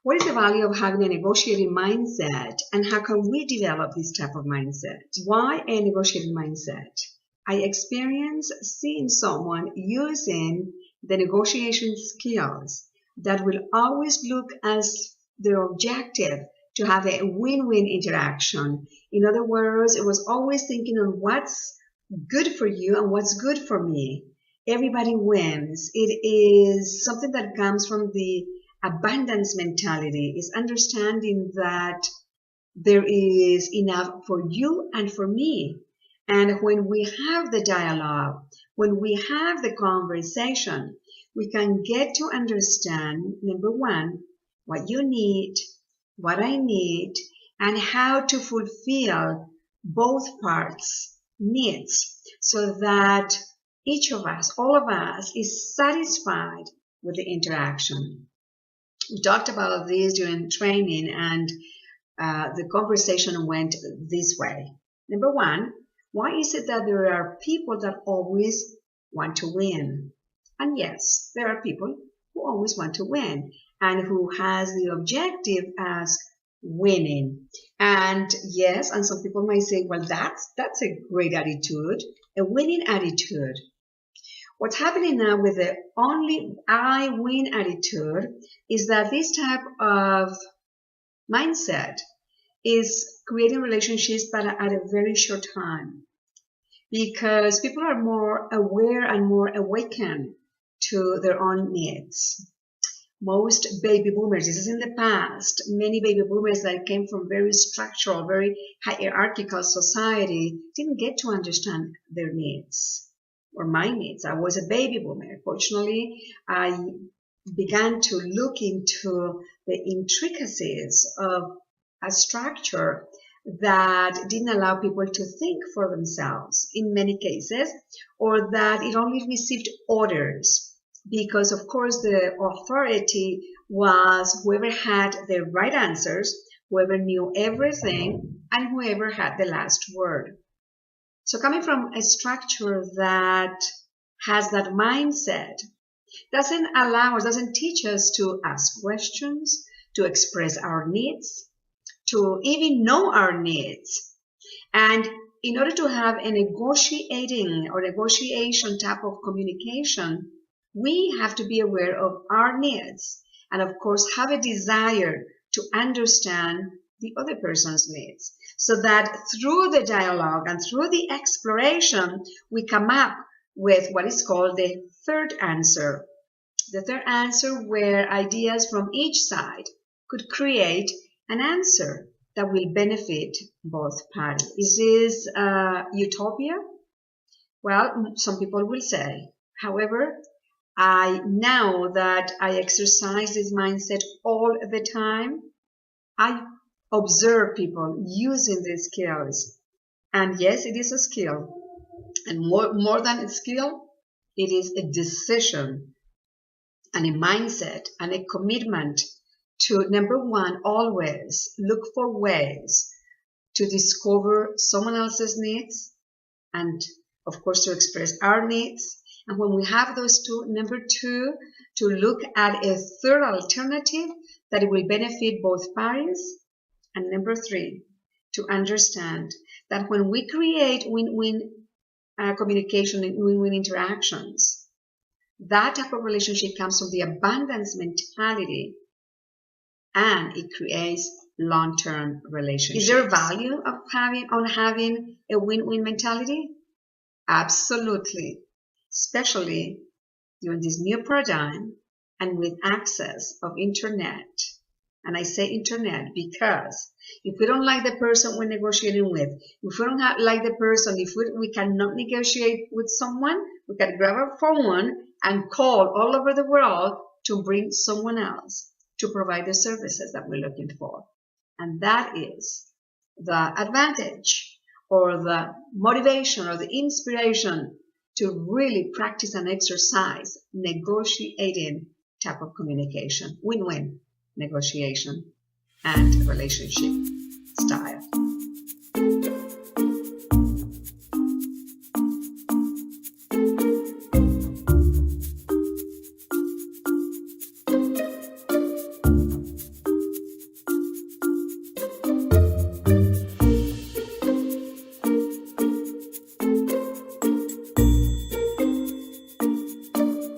What is the value of having a negotiating mindset, and how can we develop this type of mindset? Why a negotiating mindset? I experience seeing someone using the negotiation skills that will always look as their objective to have a win-win interaction. In other words, it was always thinking on what's good for you and what's good for me. Everybody wins. It is something that comes from the abundance mentality, is understanding that there is enough for you and for me. And when we have the dialogue, when we have the conversation, we can get to understand, number one, what you need, what I need, and how to fulfill both parts' needs so that each of us, all of us, is satisfied with the interaction. We talked about this during training, and the conversation went this way. Number one, why is it that there are people that always want to win? And yes, there are people who always want to win and who has the objective as winning. And yes, and some people might say, well, that's a great attitude, a winning attitude. What's happening now with the only I win attitude is that this type of mindset is creating relationships but at a very short time, because people are more aware and more awakened to their own needs. Most baby boomers, this is in the past, many baby boomers that came from very structural, very hierarchical society didn't get to understand their needs or my needs. I was a baby boomer. Fortunately, I began to look into the intricacies of a structure that didn't allow people to think for themselves in many cases, or that it only received orders, because of course the authority was whoever had the right answers, whoever knew everything, and whoever had the last word. So coming from a structure that has that mindset doesn't teach us to ask questions, to express our needs, to even know our needs. And in order to have a negotiating or negotiation type of communication, we have to be aware of our needs and of course have a desire to understand the other person's needs, so that through the dialogue and through the exploration, we come up with what is called the third answer. The third answer, where ideas from each side could create an answer that will benefit both parties. Is this utopia? Well, some people will say. However, now that I exercise this mindset all the time, I observe people using these skills. And yes, it is a skill. And more than a skill, it is a decision and a mindset and a commitment to, number one, always look for ways to discover someone else's needs and, of course, to express our needs. And when we have those two, number two, to look at a third alternative that it will benefit both parties. And number three, to understand that when we create win-win communication and win-win interactions, that type of relationship comes from the abundance mentality, and it creates long-term relationships. Is there value of having a win-win mentality? Absolutely, especially during this new paradigm and with access of internet. And I say internet because if we don't like the person we're negotiating with, if we don't like the person, if we cannot negotiate with someone, we can grab our phone and call all over the world to bring someone else to provide the services that we're looking for. And that is the advantage or the motivation or the inspiration to really practice and exercise negotiating type of communication, win-win negotiation and relationship style.